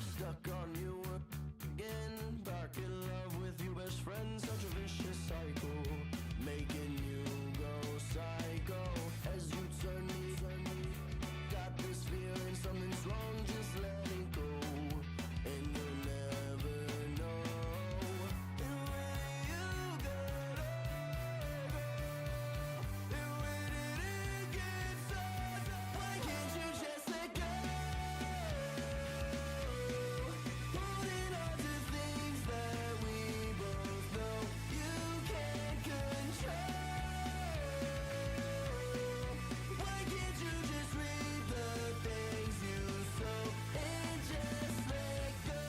Stuck on you again, back in love with you, best friend, such a vicious cycle, making you go psycho as you turn me. Got this feeling something's wrong, just let it go, and you'll never know. And when you get over, and when it gets us, why can't you just let go? Holding on to things that we both know you can't control. Why can't you just read the things you sow and just let go?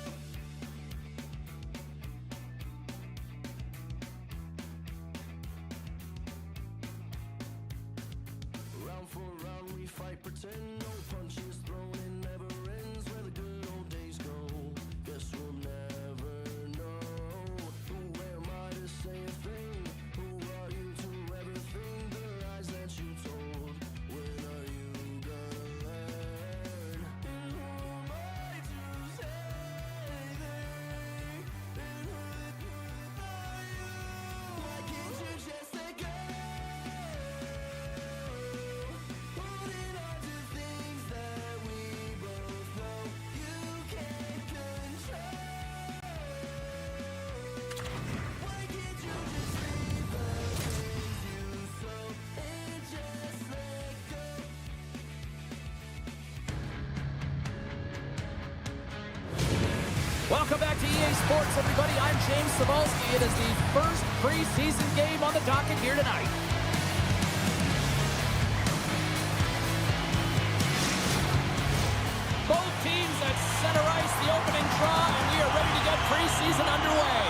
Round for round we fight, pretend no punches thrown, it never ends. Where the good old days go, guess we'll never know. Who am I to say a thing? Who are you to ever think the lies that you told? When are you gonna learn? And who am I to say anything? And who are you? Why can't you just let go? Holding on to things that we both know you can't control. Why can't you just read the things you sow and just let go? Welcome back to EA Sports, everybody. I'm James Cebulski. It is the first preseason game on the docket here tonight. Both teams at center ice, the opening draw, and we are ready to get preseason underway.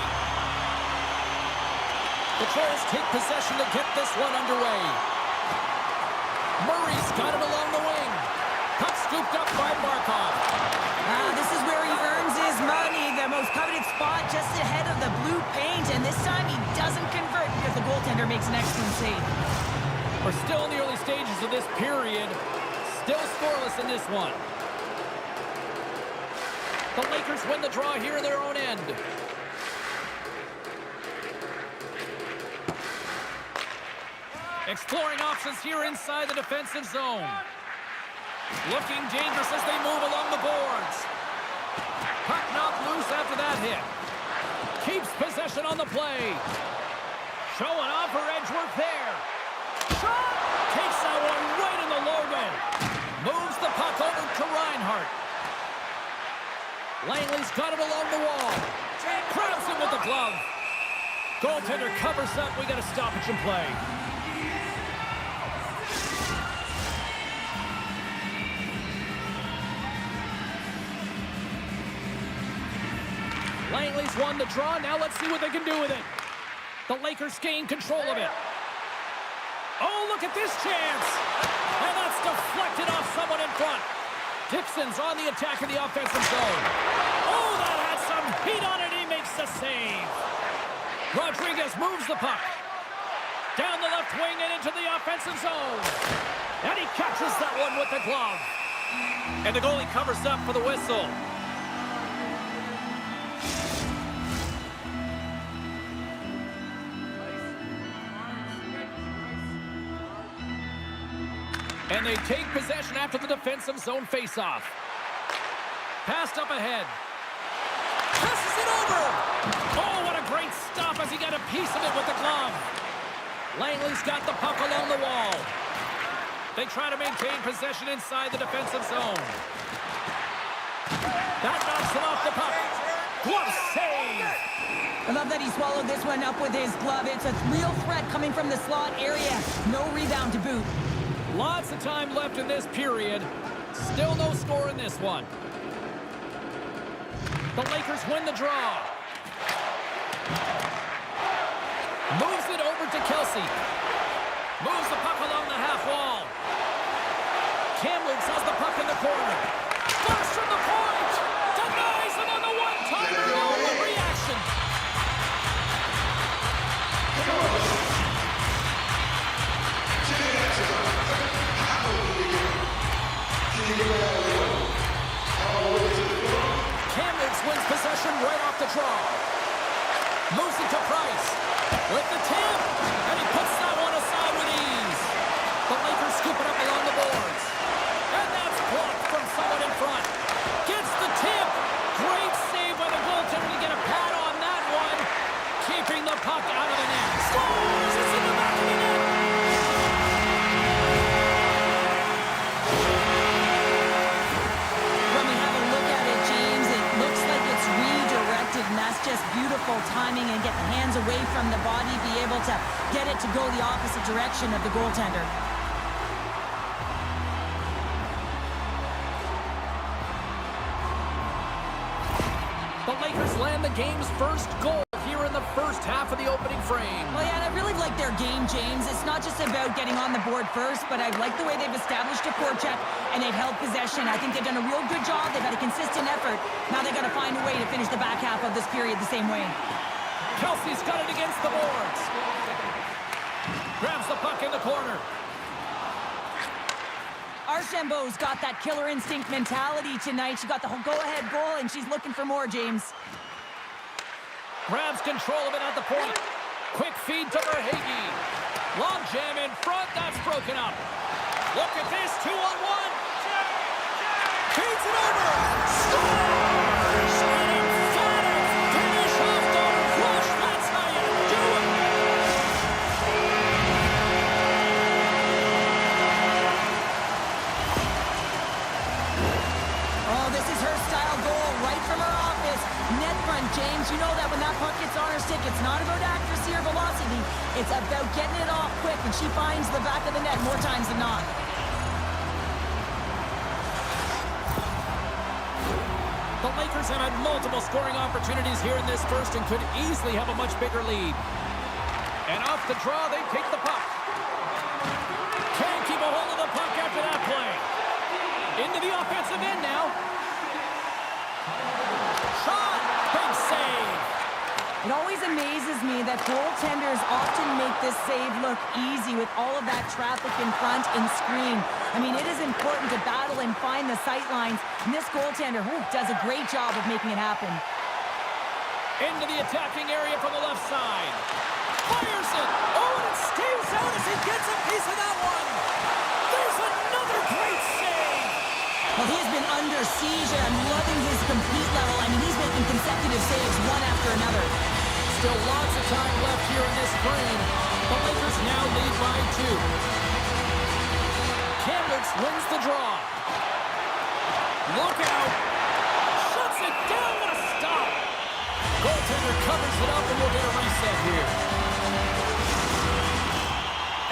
The Trolls take possession to get this one underway. Murray's got it along the wing. Puck scooped up by Barkov. This is where he earns his money, the most coveted spot just ahead of the blue paint, and this time he doesn't convert because the goaltender makes an excellent save. We're still in the early stages of this period. Still scoreless in this one. The Lakers win the draw here in their own end. Exploring options here inside the defensive zone. Looking dangerous as they move along the boards. Puck knocked loose after that hit. Keeps possession on the play. Showing off her edge work there. Shot! Takes that one right in the logo. Moves the puck over to Reinhart. Langley's got it along the wall. Grabs him with the glove. Goaltender covers up. We got a stoppage in play. Langley's won the draw. Now let's see what they can do with it. The Lakers gain control of it. Oh, look at this chance. And that's deflected off someone in front. Dixon's on the attack in the offensive zone. Oh, that had some heat on it. He makes the save. Rodriguez moves the puck. Down the left wing and into the offensive zone. And he catches that one with the glove. And the goalie covers up for the whistle. And they take possession after the defensive zone faceoff. Passed up ahead. Passes it over. Oh, what a great stop as he got a piece of it with the glove. Langley's got the puck along the wall. They try to maintain possession inside the defensive zone. That knocks him off the puck. Glove save. I love that he swallowed this one up with his glove. It's a real threat coming from the slot area. No rebound to boot. Lots of time left in this period. Still no score in this one. The Lakers win the draw. Moves it over to Kelsey. Moves the puck along the half wall. Kamloops has the puck in the corner. Burst from the point. Denies him on the one-timer. Oh, what reaction. the tip, and he puts that one aside with ease. The Lakers scoop it up along the boards. And that's blocked from someone in front. Gets the tip. Great save by the goaltender to get a pad on that one. Keeping the puck out of the net. Scores! It's in the back of the net. When we have a look at it, James, it looks like it's redirected, and that's just beautiful timing and get the hands away from the body, be able to get it to go the opposite direction of the goaltender. The Lakers land the game's first goal here in the first half of the opening frame. Well, yeah, and I really like their game, James. It's not just about getting on the board first, but I like the way they've established a forecheck and they've held possession. I think they've done a real good job. They've had a consistent effort. Now they've got to find a way to finish the back half of this period the same way. Kelsey's got it against the boards. Grabs the puck in the corner. Archambault's got that killer instinct mentality tonight. She got the go-ahead goal, and she's looking for more, James. Grabs control of it at the point. Quick feed to Verhaeghe. Long jam in front. That's broken up. Look at this. 2-on-1. Feeds it over. Scores! An emphatic finish off the rush. That's how you do it. Oh, this is her style goal right from her office. Net front, James. You know that when that puck gets on her stick, it's not about accuracy or velocity. It's about getting it off quick, and she finds the back of the net more times than not. The Lakers have had multiple scoring opportunities here in this first and could easily have a much bigger lead. And off the draw, they take the puck. Can't keep a hold of the puck after that play. Into the offensive end now. Shot! Big save! It always amazes me that goaltenders often make this save look easy with all of that traffic in front and screen. I mean, it is important to battle and find the sight lines, and this goaltender does a great job of making it happen. Into the attacking area from the left side. Fires it! Oh, and it stays out as he gets a piece of that one! There's another great save! Well, he has been under siege, and I'm loving his complete level. I mean, he's making consecutive saves one after another. Still lots of time left here in this frame. The Lakers now lead by 2. Kamloops wins the draw. Look out! Shuts it down! What a stop! Goaltender covers it up, and we'll get a reset here.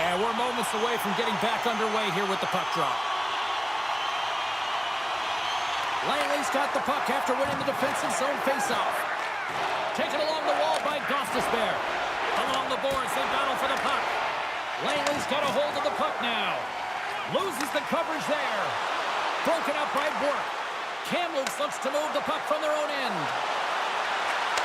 And we're moments away from getting back underway here with the puck drop. Langley's got the puck after winning the defensive zone faceoff. Taken along the wall by Gostisbehere. Along the boards, they battle for the puck. Langley's got a hold of the puck now. Loses the coverage there. Broken up by Bourque. Kamloops looks to move the puck from their own end.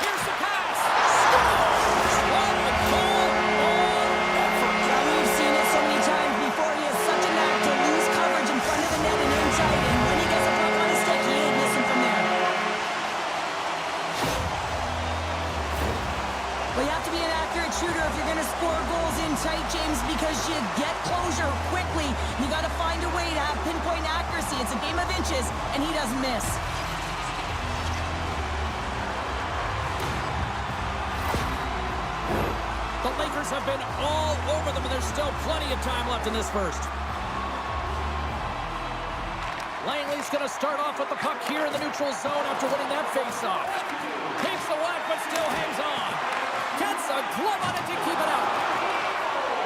Here's the pass. Scores! What a goal on effort. Now, we've seen it so many times before. He has such a knack to lose coverage in front of the net and inside, and when he gets a puck on his stick, he ain't missing from there. Well, you have to be an accurate shooter if you're going to score goals in tight, James, because you get closure quickly. You got to find a way to have pinpoint accuracy. It's a game of inches, and he doesn't miss. The Lakers have been all over them, and there's still plenty of time left in this first. Langley's going to start off with the puck here in the neutral zone after winning that faceoff. Takes the whack, but still hangs on. Gets a glove on it to keep it out.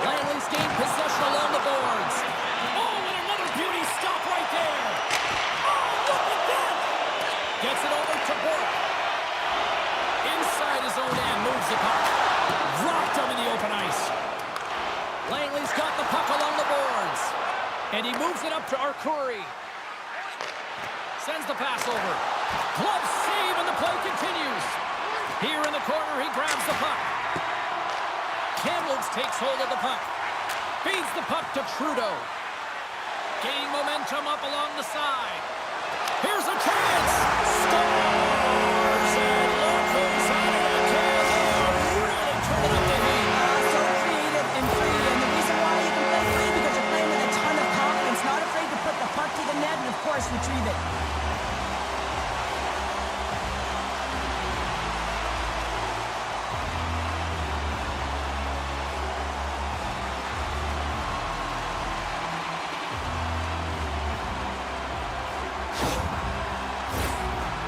Langley's gained possession along the boards. Oh, and another beauty stop right there. Oh, look at that! Gets it over to Bourque. Inside his own end, moves the puck. Dropped him in the open ice. Langley's got the puck along the boards. And he moves it up to Arcuri. Sends the pass over. Glove save, and the play continues. Here in the corner, he grabs the puck. Kamloops takes hold of the puck. Feeds the puck to Trudeau. Gaining momentum up along the side. Here's a chance. Scores! And look who's out of the can. Really turning up the heat.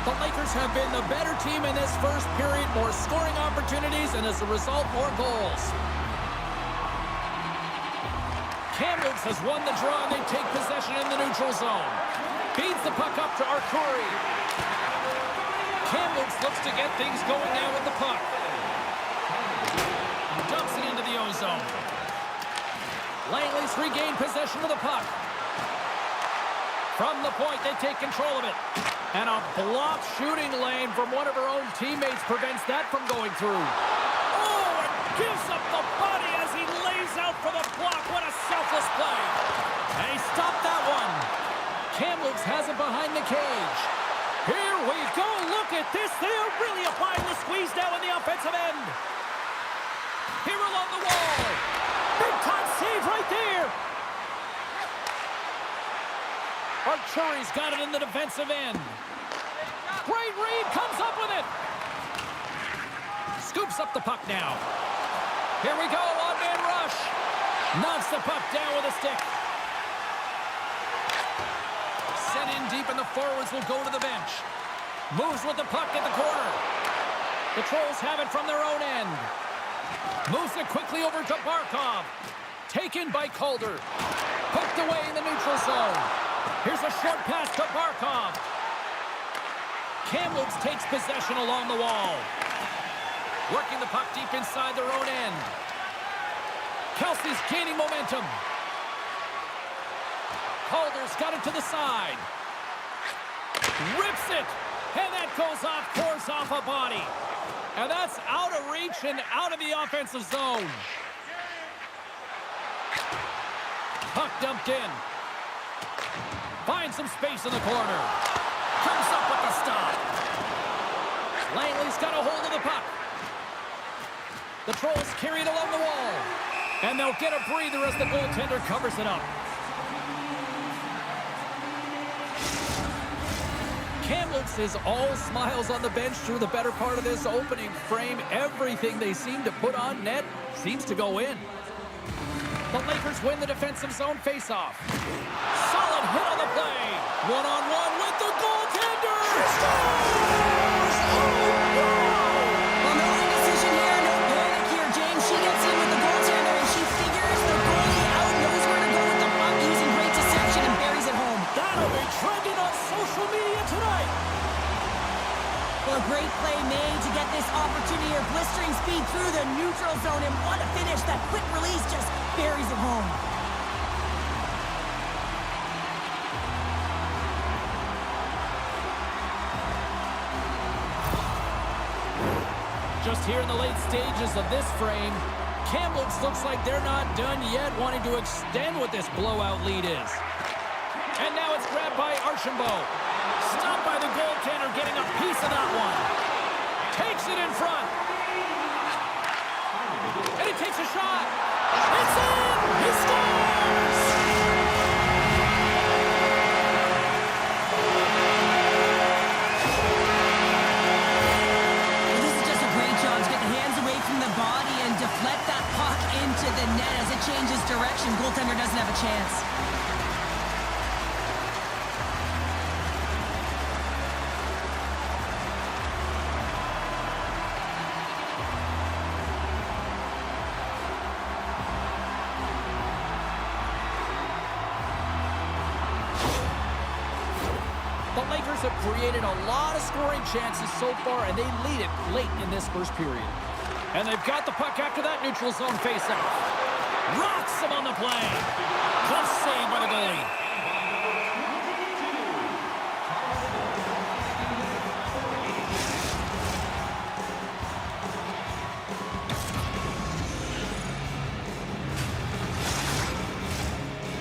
The Lakers have been the better team in this first period. More scoring opportunities, and as a result, more goals. Kamloops has won the draw, and they take possession in the neutral zone. Feeds the puck up to Arcuri. Kamloops looks to get things going now with the puck. Dumps it into the O-zone. Langley's regained possession of the puck. From the point, they take control of it. And a blocked shooting lane from one of her own teammates prevents that from going through. Oh, and gives up the body as he lays out for the block. What a selfless play. And he stopped that one. Kamloops has it behind the cage. Here we go. Look at this. They are really applying the squeeze now in the offensive end. Here along the wall. Big time save right there. Arcuri's got it in the defensive end. Great read, comes up with it. Scoops up the puck now. Here we go, one-man rush. Knocks the puck down with a stick. Sent in deep, and the forwards will go to the bench. Moves with the puck at the corner. The Trolls have it from their own end. Moves it quickly over to Barkov. Taken by Calder. Poked away in the neutral zone. Here's a short pass to Barkov. Kamloops takes possession along the wall. Working the puck deep inside their own end. Kelsey's gaining momentum. Calder's got it to the side. Rips it. And that goes off course off a body. And that's out of reach and out of the offensive zone. Puck dumped in. Finds some space in the corner. Comes up with the stop. Langley's got a hold of the puck. The Trolls carry it along the wall. And they'll get a breather as the goaltender covers it up. Kamloops is all smiles on the bench through the better part of this opening frame. Everything they seem to put on net seems to go in. The Lakers win the defensive zone faceoff. Solid hit on the play. One-on-one with the goaltender. She scores! Oh, no! Well, no indecision here, no panic here, James. She gets in with the goaltender, and she figures the goalie out, knows where to go with the puck, using great deception, and buries it home. That'll be trending on social media tonight. Well, a great play made to get this opportunity. Her blistering speed through the neutral zone, and what a finish. That quick release just buries it home. Just here in the late stages of this frame, Kamloops looks like they're not done yet, wanting to extend what this blowout lead is. And now it's grabbed by Archambault. Stopped by the goaltender, getting a piece of that one. Takes it in front. And he takes a shot. It's in! He scores! This is just a great job to get the hands away from the body and deflect that puck into the net as it changes direction. Goaltender doesn't have a chance. The Lakers have created a lot of scoring chances so far, and they lead it late in this first period. And they've got the puck after that neutral zone faceoff. Rocks him on the play. Tough save by the goalie.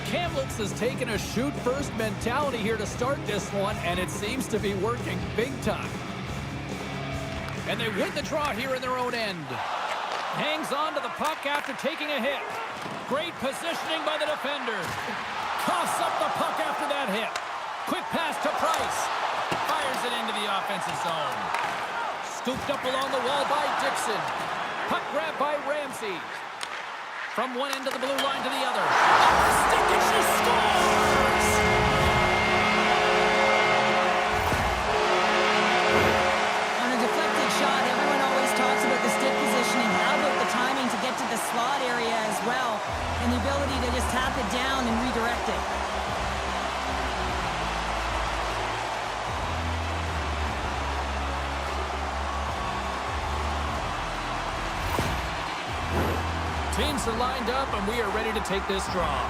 Kamloops has taken a shoot-first mentality here to start this one, and it seems to be working big time. And they win the draw here in their own end. Hangs on to the puck after taking a hit. Great positioning by the defender. Coughs up the puck after that hit. Quick pass to Price. Fires it into the offensive zone. Scooped up along the wall by Dixon. Puck grab by Ramsey. From one end of the blue line to the other. Off the stick, and she scores! well, and the ability to just tap it down and redirect it. Teams are lined up, and we are ready to take this draw.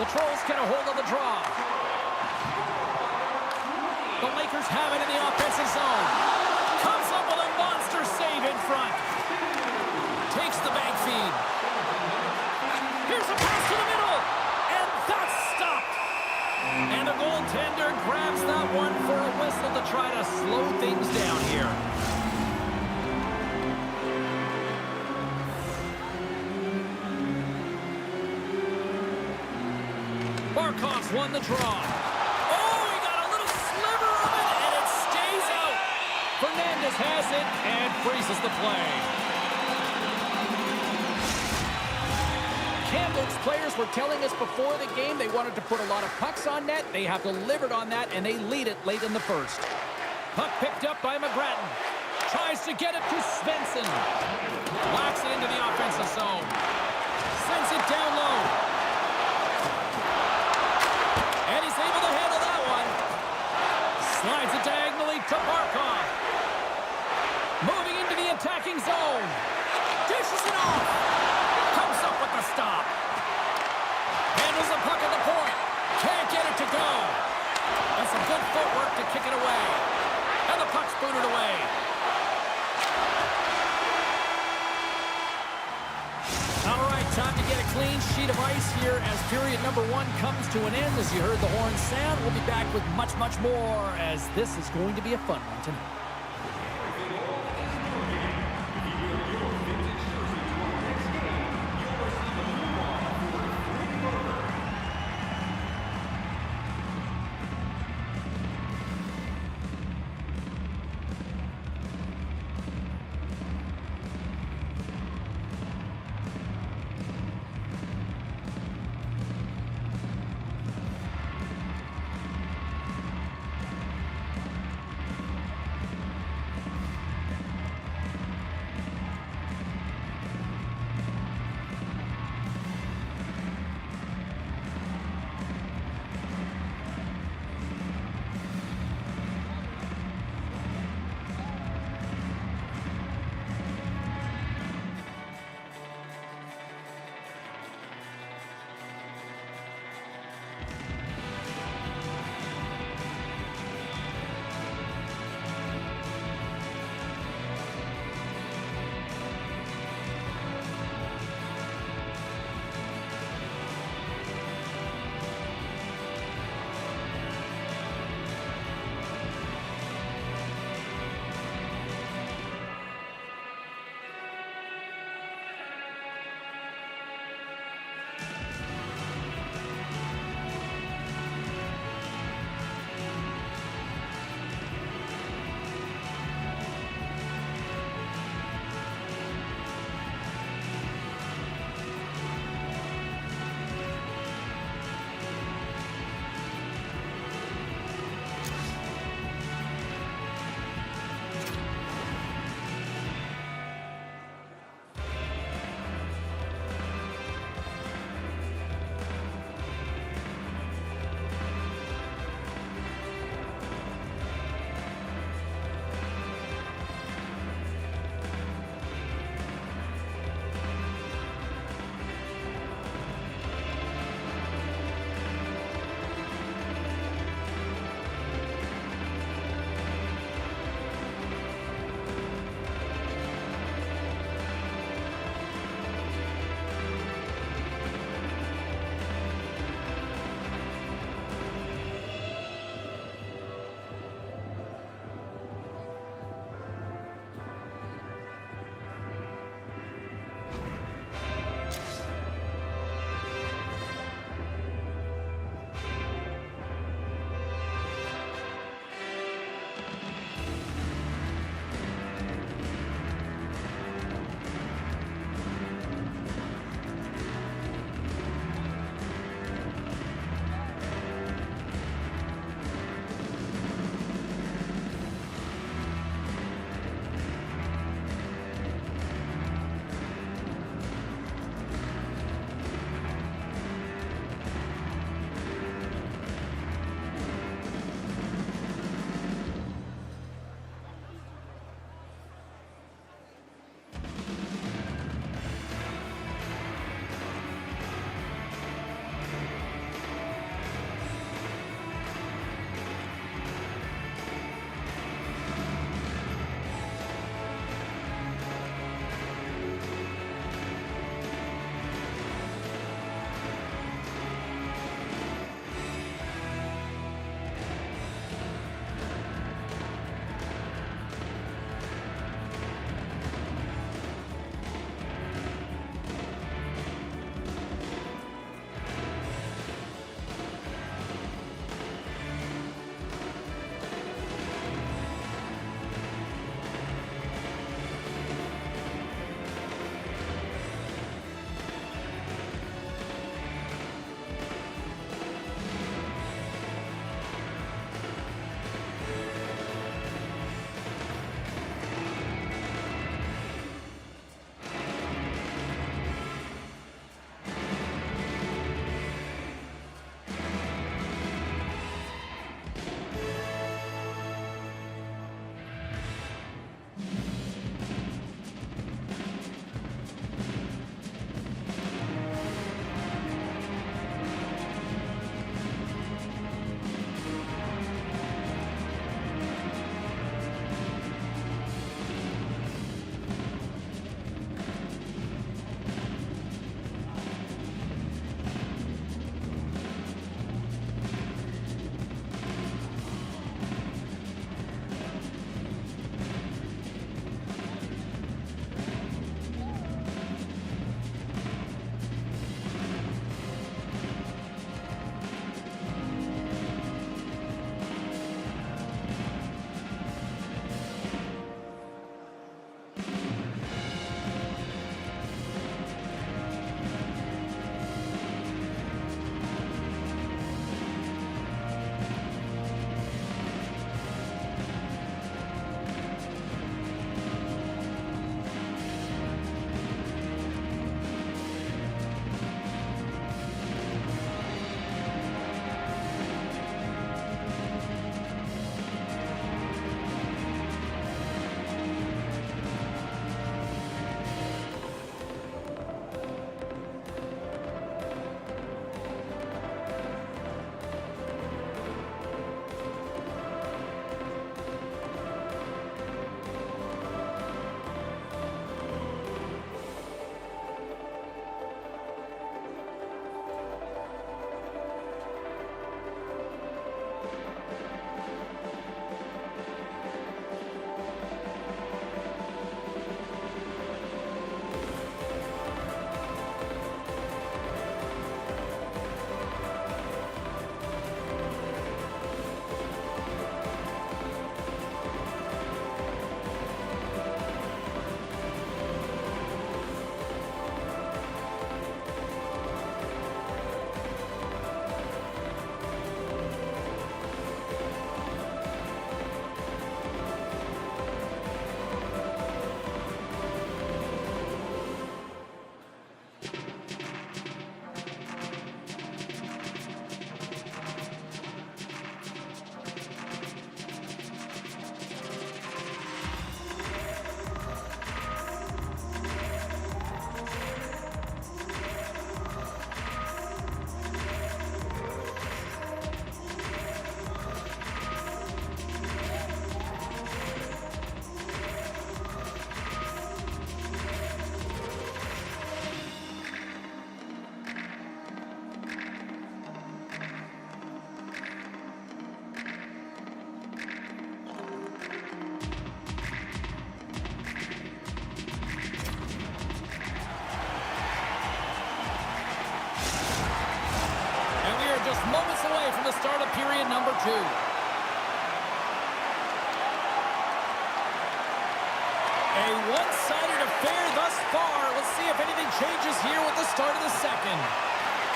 The Trolls get a hold of the draw. The Lakers have it in the offensive zone. Comes up with a monster save in front. Takes the bank feed. Here's a pass to the middle. And that's stopped. And the goaltender grabs that one for a whistle to try to slow things down here. Barkov's won the draw. Oh, he got a little sliver of it, and it stays out. Fernandez has it and freezes the play. Kamloops players were telling us before the game they wanted to put a lot of pucks on net. They have delivered on that, and they lead it late in the first. Puck picked up by McGrattan. Tries to get it to Svensson. Whacks it into the offensive zone. Sends it down low. And he's able to handle that one. Slides it diagonally to Barkov. Moving into the attacking zone. Dishes it off. Comes up with the stop. Handles the puck at the point. Can't get it to go. And some good footwork to kick it away. And the puck's booted away. All right, time to get a clean sheet of ice here as period number 1 comes to an end. As you heard the horn sound, we'll be back with much, much more as this is going to be a fun one tonight. the start of period number 2. A one-sided affair thus far. Let's see if anything changes here with the start of the second.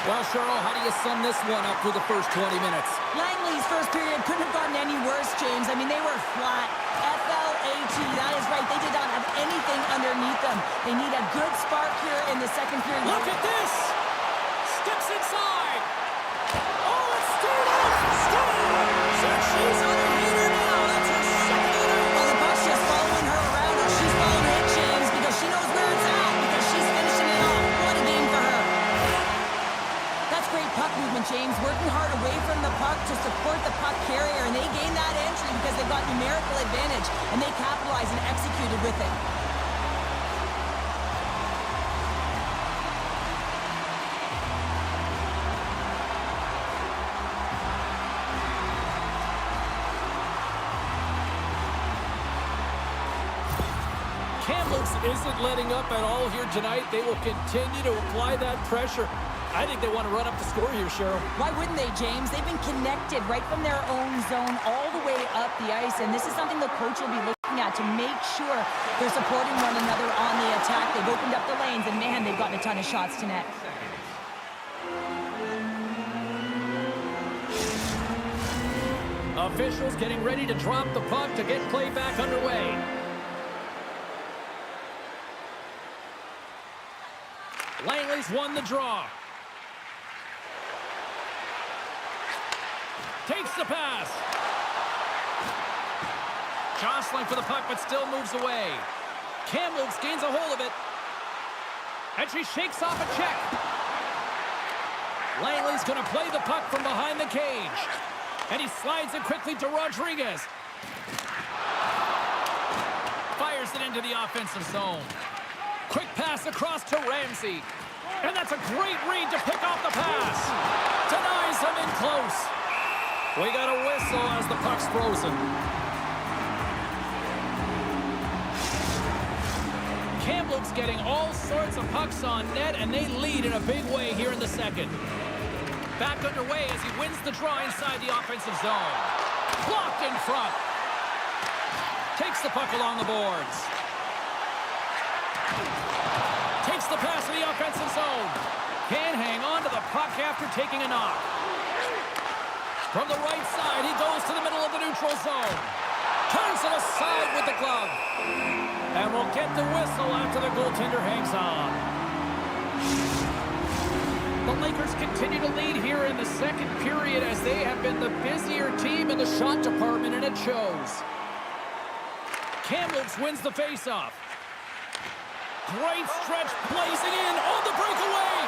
Well, Cheryl, how do you sum this one up through the first 20 minutes? Langley's first period couldn't have gotten any worse, James. I mean, they were flat. F-L-A-T, that is right. They did not have anything underneath them. They need a good spark here in the second period. Look at this! Steps inside! Oh, it's stayed up! Scores! And she's on her heater now. That's her second of the night. Well, the Bucks just following her around, or she's following it, James, because she knows where it's at, because she's finishing it off. What a game for her. That's great puck movement, James. Working hard away from the puck to support the puck carrier, and they gained that entry because they got numerical advantage, and they capitalized and executed with it. Kamloops isn't letting up at all here tonight. They will continue to apply that pressure. I think they want to run up the score here, Cheryl. Why wouldn't they, James? They've been connected right from their own zone all the way up the ice, and this is something the coach will be looking at to make sure they're supporting one another on the attack. They've opened up the lanes, and man, they've gotten a ton of shots to net. Officials getting ready to drop the puck to get play back underway. Langley's won the draw. Takes the pass. Jostling for the puck, but still moves away. Kamloops gains a hold of it. And she shakes off a check. Langley's going to play the puck from behind the cage. And he slides it quickly to Rodriguez. Fires it into the offensive zone. Quick pass across to Ramsey. And that's a great read to pick off the pass. Denies him in close. We got a whistle as the puck's frozen. Kamloops getting all sorts of pucks on net, and they lead in a big way here in the second. Back underway as he wins the draw inside the offensive zone. Blocked in front. Takes the puck along the boards. Takes the pass to the offensive zone. Can't hang on to the puck after taking a knock. From the right side, he goes to the middle of the neutral zone. Turns it aside with the glove. And we'll get the whistle after the goaltender hangs on. The Lakers continue to lead here in the second period as they have been the busier team in the shot department, and it shows. Kamloops wins the faceoff. Great stretch, blazing in on the breakaway.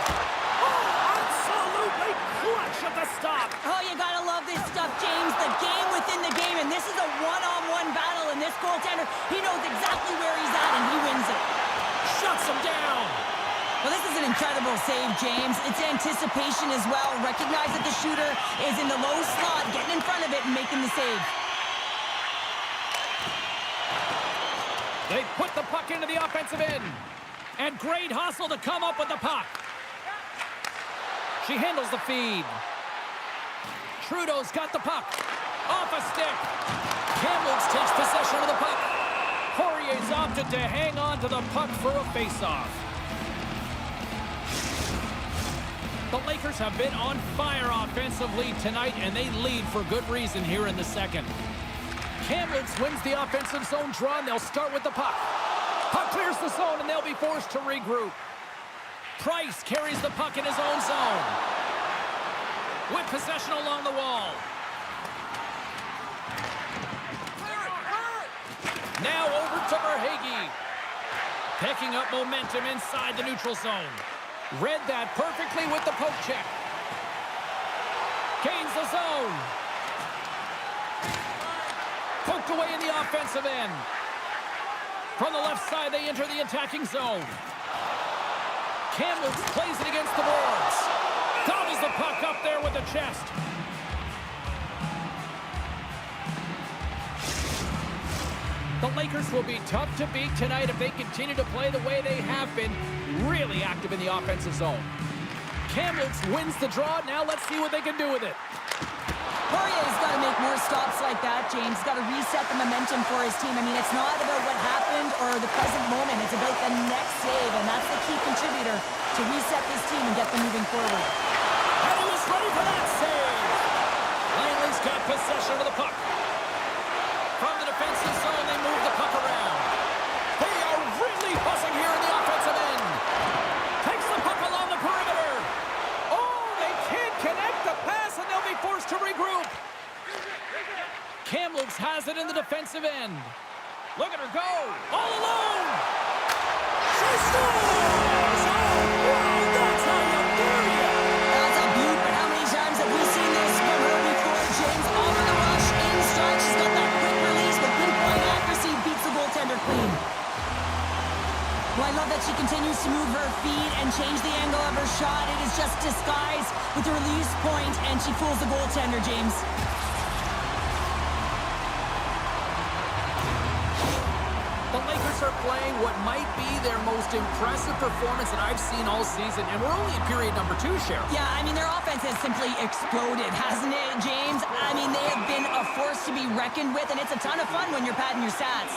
Oh, absolutely clutch at the stop. Oh, you gotta love this stuff, James. The game within the game, and this is a one-on-one battle, and this goaltender, he knows exactly where he's at, and he wins it. Shuts him down. Well, this is an incredible save, James. It's anticipation as well. Recognize that the shooter is in the low slot, getting in front of it and making the save. They put the puck into the offensive end. And great hustle to come up with the puck. She handles the feed. Trudeau's got the puck. Off a stick. Kamloops takes possession of the puck. Poirier's opted to hang on to the puck for a faceoff. The Lakers have been on fire offensively tonight, and they lead for good reason here in the second. Kamloops wins the offensive zone draw, and they'll start with the puck. Puck clears the zone, and they'll be forced to regroup. Price carries the puck in his own zone. With possession along the wall. Now over to Verhaeghe. Picking up momentum inside the neutral zone. Read that perfectly with the poke check. Gains the zone. Poked away in the offensive end. From the left side, they enter the attacking zone. Kamloops plays it against the boards. Gobbles the puck up there with the chest. The Lakers will be tough to beat tonight if they continue to play the way they have been, really active in the offensive zone. Kamloops wins the draw. Now let's see what they can do with it. Poirier's got to make more stops like that, James. He's got to reset the momentum for his team. I mean, it's not about what happened or the present moment. It's about the next save, and that's the key contributor to reset this team and get them moving forward. And he was ready for that save. Langley's got possession of the puck. From the defensive zone, they move the puck around. They are really buzzing here in the offensive end. Takes the puck along the perimeter. Oh, they can't connect the pass, and they'll be forced to regroup. Kamloops has it in the defensive end. Look at her go. All alone. She scores! Oh, wow, that's how you bury it. That's a beaut, but how many times have we seen this from her before, James? Over the rush, in stride. She's got that quick release, but pinpoint accuracy beats the goaltender clean. Well, I love that she continues to move her feet and change the angle of her shot. It is just disguised with the release point, and she fools the goaltender, James. The Lakers are playing what might be their most impressive performance that I've seen all season, and we're only in period number 2, Cheryl. Yeah, I mean, their offense has simply exploded, hasn't it, James? I mean, they have been a force to be reckoned with, and it's a ton of fun when you're padding your stats.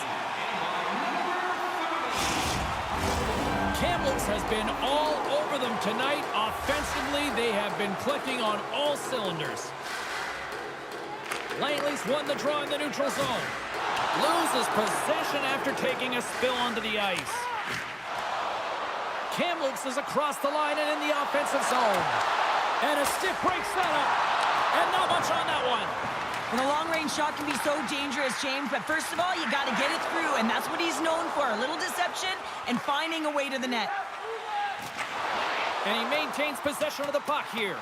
Kamloops has been all over them tonight. Offensively, they have been clicking on all cylinders. Langley's won the draw in the neutral zone. Loses possession after taking a spill onto the ice. Kamloops is across the line and in the offensive zone. And a stick breaks that up. And not much on that one. And a long-range shot can be so dangerous, James, but first of all, you got to get it through, and that's what he's known for, a little deception and finding a way to the net. And he maintains possession of the puck here.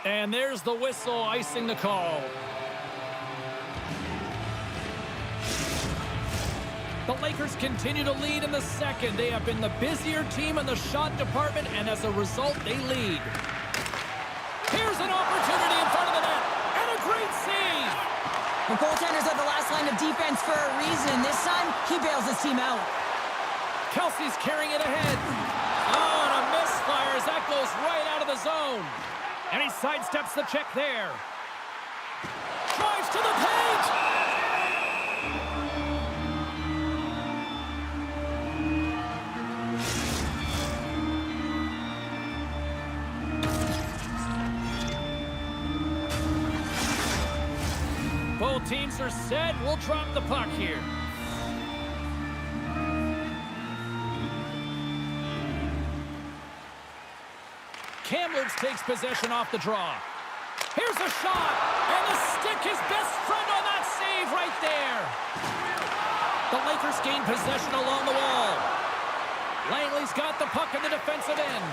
And there's the whistle icing the call. The Lakers continue to lead in the second. They have been the busier team in the shot department, and as a result, they lead. Here's an opportunity in front of the net, and a great save. The goaltenders are the last line of defense for a reason. This time, he bails his team out. Kelsey's carrying it ahead. Oh, and a misfire as that goes right out of the zone. And he sidesteps the check there. Drives to the paint. Both teams are set. We'll drop the puck here. Kamloops takes possession off the draw. Here's a shot, and the stick his best friend on that save right there. The Lakers gain possession along the wall. Langley's got the puck in the defensive end.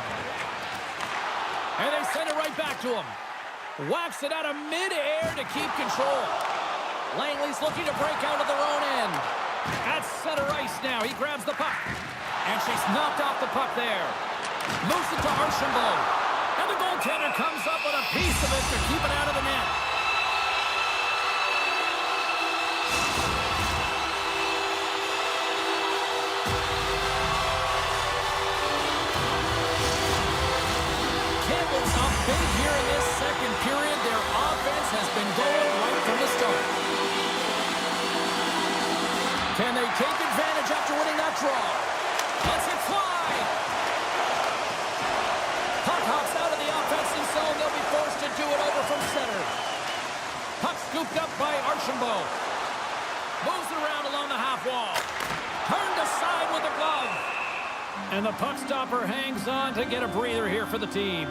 And they send it right back to him. Whacks it out of midair to keep control. Langley's looking to break out of their own end. At center ice now. He grabs the puck. And she's knocked off the puck there. Moves it to Archambault. And the goaltender comes up with a piece of it to keep it out of the net. Kamloops up big here in this second period. Their offense has been going right from the start. Can they take advantage after winning that draw? Let's it fly! Puck hops out of the offensive zone. They'll be forced to do it over from center. Puck scooped up by Archambault. Moves it around along the half wall. Turned aside with a glove. And the puck stopper hangs on to get a breather here for the team.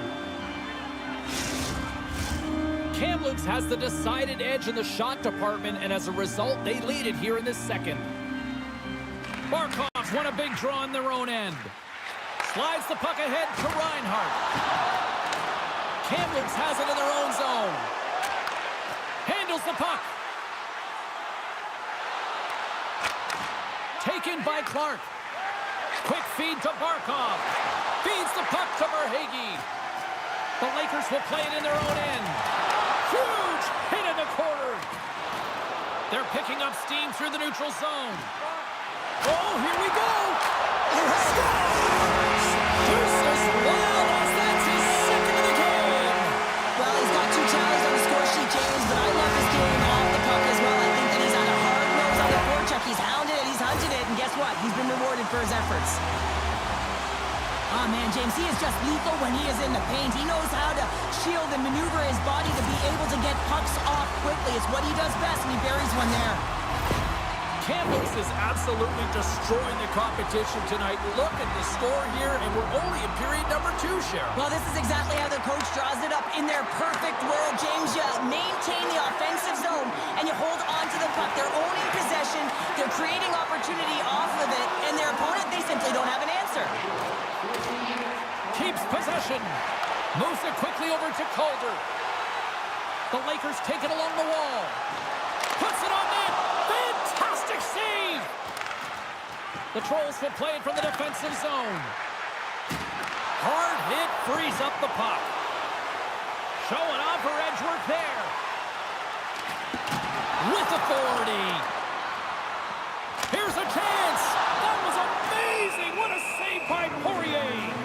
Kamloops has the decided edge in the shot department, and as a result, they lead it here in this second. Barkov's won a big draw in their own end. Slides the puck ahead to Reinhart. Kamloops has it in their own zone. Handles the puck. Taken by Clark. Quick feed to Barkov. Feeds the puck to Verhaeghe. The Lakers will play it in their own end. Huge hit in the corner. They're picking up steam through the neutral zone. Oh, here we go. Scores! Deuces Wild as that's his second of the game. Well, he's got 2 tallies on the score sheet, James, but I love Edwards. Oh, man, James, he is just lethal when he is in the paint. He knows how to shield and maneuver his body to be able to get pucks off quickly. It's what he does best, and he buries one there. Kamloops is absolutely destroying the competition tonight. Look at the score here, and we're only in period number 2, Cheryl. Well, this is exactly how the coach draws it up. In their perfect world, James, you maintain the offensive zone, and you hold on to the puck. They're owning possession. They're creating opportunity off of it, and their opponent, they simply don't have an answer. Keeps possession. Moves it quickly over to Calder. The Lakers take it along the wall. Puts it on net. Fantastic save. The Trolls will play it from the defensive zone. Hard hit frees up the puck. Showing off for Edgeworth there. With authority. Here's a chance. That was amazing. What a save by Poirier.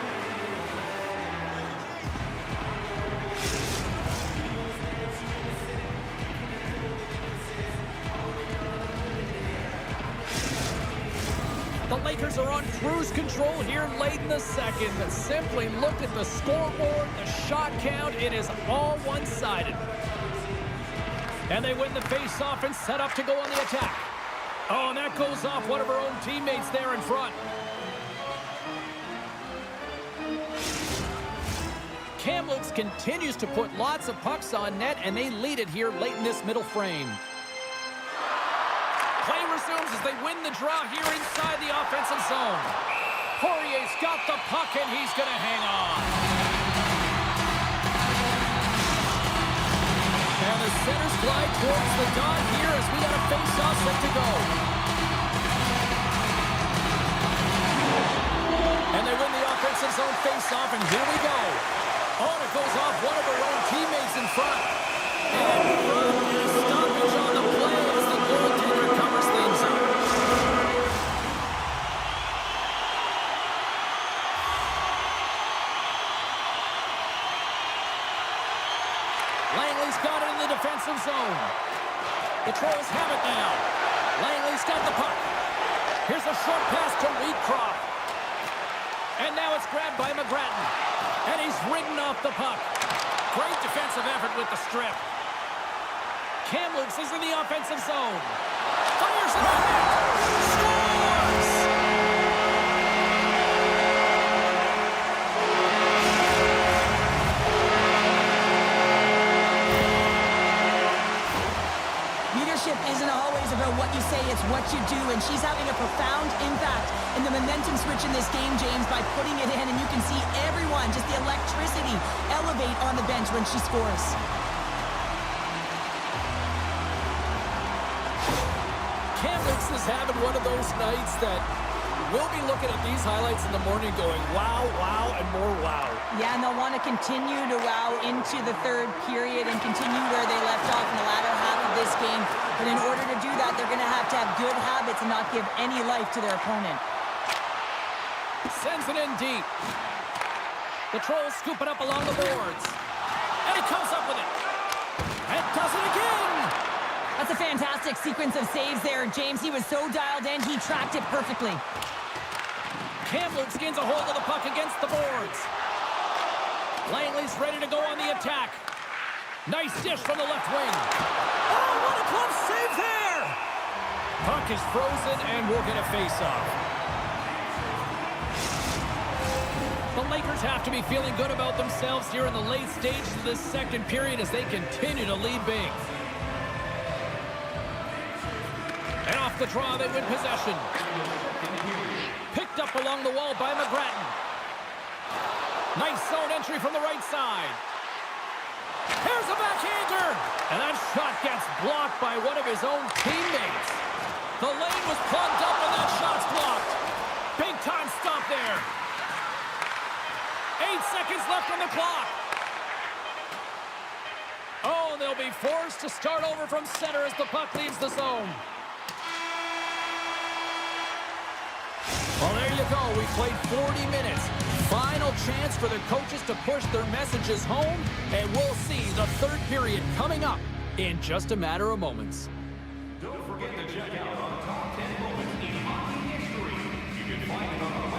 The Lakers are on cruise control here late in the second. But simply look at the scoreboard, the shot count. It is all one-sided. And they win the face-off and set up to go on the attack. Oh, and that goes off one of our own teammates there in front. Kamloops continues to put lots of pucks on net, and they lead it here late in this middle frame. Play resumes as they win the draw here inside the offensive zone. Poirier's got the puck, and he's going to hang on. And the centers glide towards the dot here as we got a face-off set to go. And they win the offensive zone face-off, and here we go. Oh, and it goes off one of our own teammates in front. And a stoppage on the play as the goaltender covers things up. Langley's got it in the defensive zone. The Trolls have it now. Langley's got the puck. Here's a short pass to Wheatcroft. And now it's grabbed by McGrattan. And he's ridden off the puck. Great defensive effort with the strip. Kamloops is in the offensive zone. Fires it on net. Scores! Leadership isn't always about what you say, it's what you do, and she's having a profound impact in the momentum switch in this game, James, by putting it in, and you can see everyone, just the electricity, elevate on the bench when she scores. Kamloops is having one of those nights that we'll be looking at these highlights in the morning going, wow, wow, and more wow. Yeah, and they'll want to continue to wow into the third period and continue where they left off in the latter half of this game. But in order to do that, they're going to have good habits and not give any life to their opponent. Sends it in deep. The Trolls scoop it up along the boards. And he comes up with it. And does it again. That's a fantastic sequence of saves there, James. He was so dialed in, he tracked it perfectly. Kamloops gains a hold of the puck against the boards. Langley's ready to go on the attack. Nice dish from the left wing. Oh, what a glove save there! Puck is frozen, and we'll get a face-off. The Lakers have to be feeling good about themselves here in the late stages of this second period as they continue to lead big. And off the draw, they win possession. Picked up along the wall by McGrattan. Nice zone entry from the right side. Here's a backhander. And that shot gets blocked by one of his own teammates. The lane was plugged up and that shot's blocked. Big time stop there. 8 seconds left on the clock. Oh, they'll be forced to start over from center as the puck leaves the zone. Well, there you go. We played 40 minutes. Final chance for the coaches to push their messages home, and we'll see the third period coming up in just a matter of moments. Don't forget to check out our top 10 moments in hockey history. You can find it on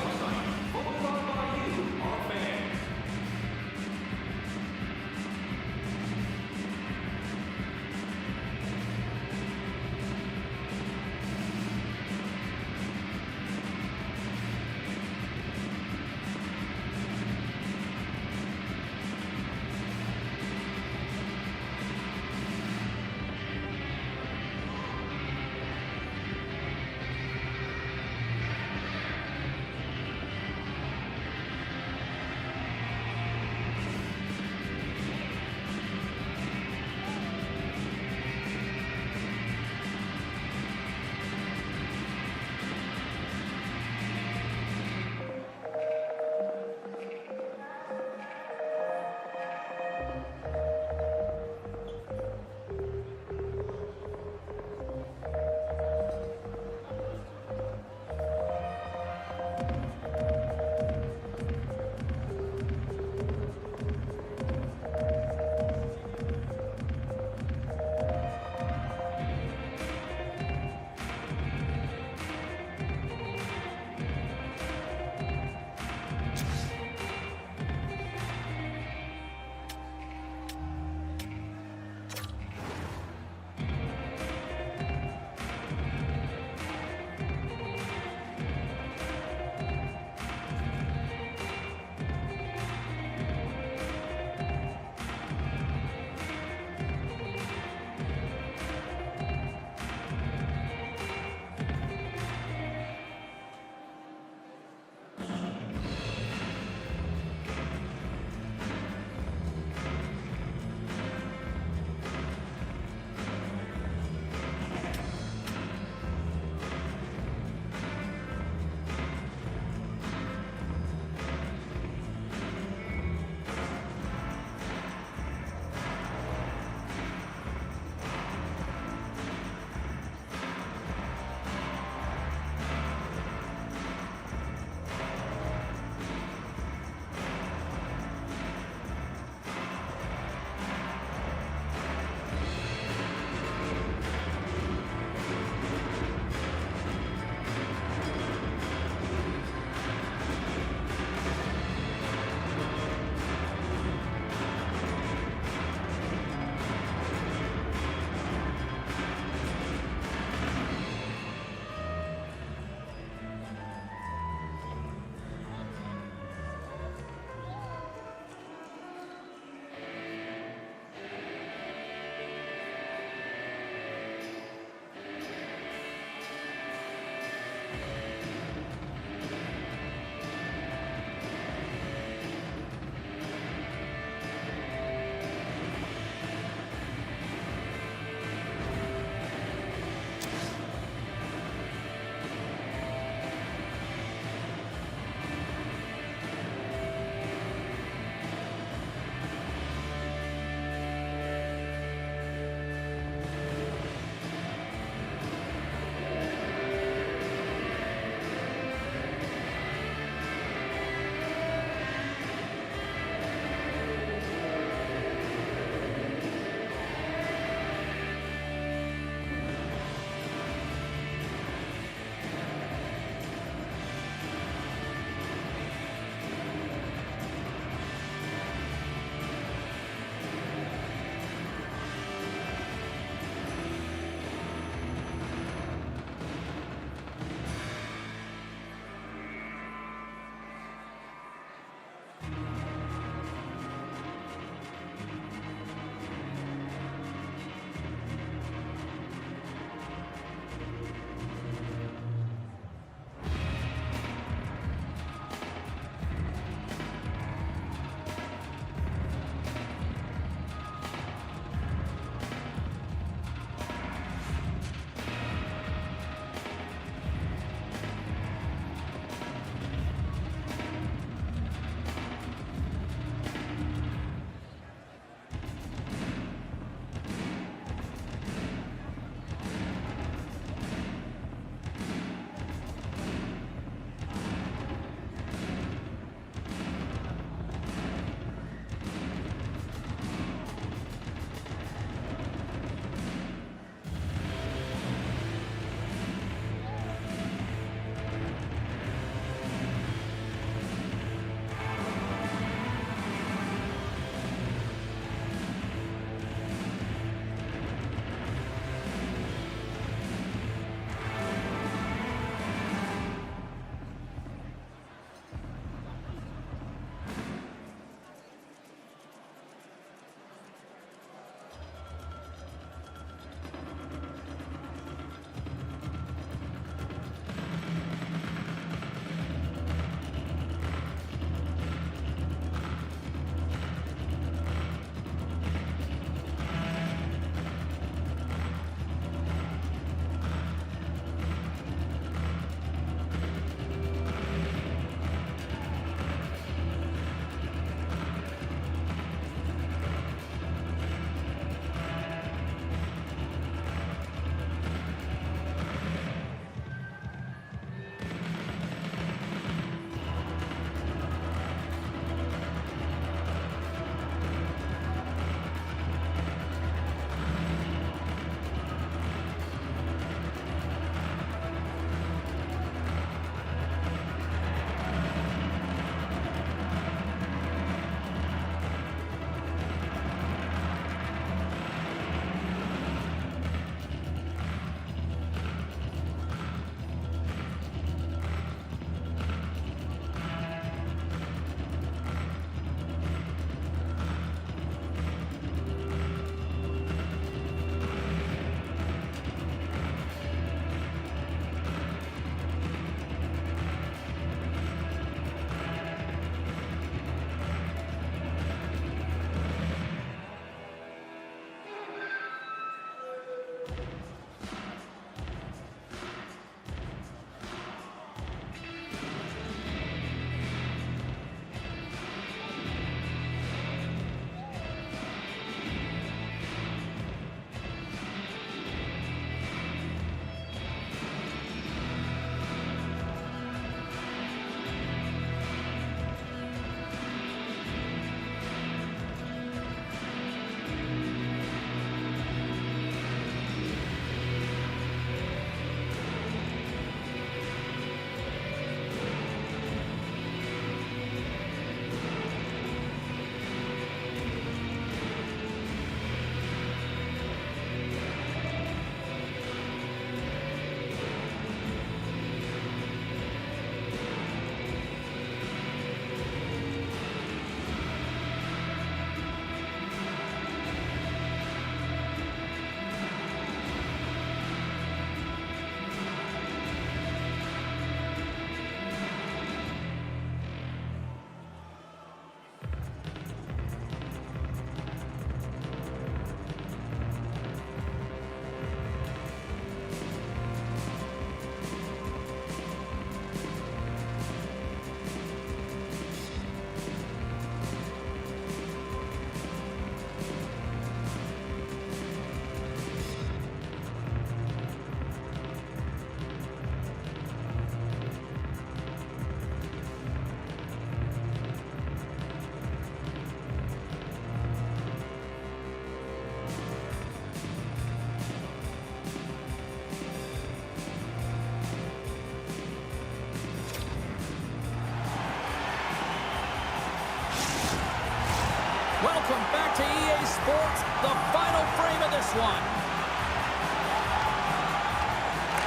Welcome back to EA Sports, the final frame of this one.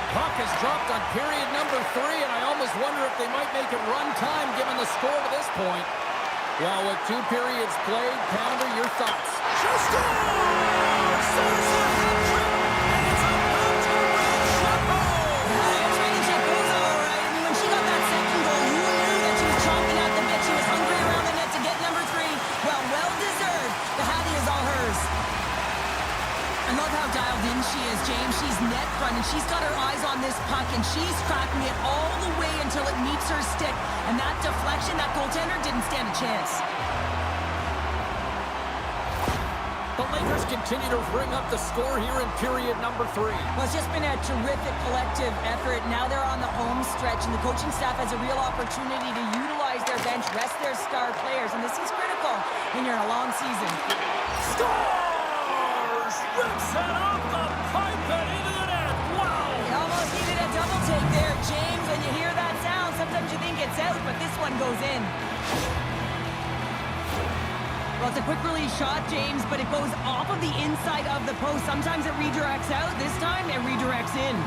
Puck is dropped on period number 3, and I almost wonder if they might make it run time given the score to this point. Well, with 2 periods played, Pounder, your thoughts? She scores! There's a hat trick, and it's about to reach Chapeau! Chapeau's all right. I mean, when she got that second goal, you knew that she was chomping at the bit. She was hungry around the net to get number 3. Well deserved. The Hattie is all hers. I love how dialed in she is, James. She's net front, and she's got her eyes on this puck, and she's tracking it all the way until it meets her stick. And that deflection, that goaltender didn't stand a chance. The Lakers continue to bring up the score here in period number 3. Well, it's just been a terrific collective effort. Now they're on the home stretch, and the coaching staff has a real opportunity to utilize their bench, rest their star players, and this is critical when you're in a long season. Scores! Rips it off the pipe and into the net. Wow! You almost needed a double take there, James. When you hear that sound, sometimes you think it's out, but this one goes in. Well, it's a quick release shot, James, but it goes off of the inside of the post. Sometimes it redirects out. This time, it redirects in.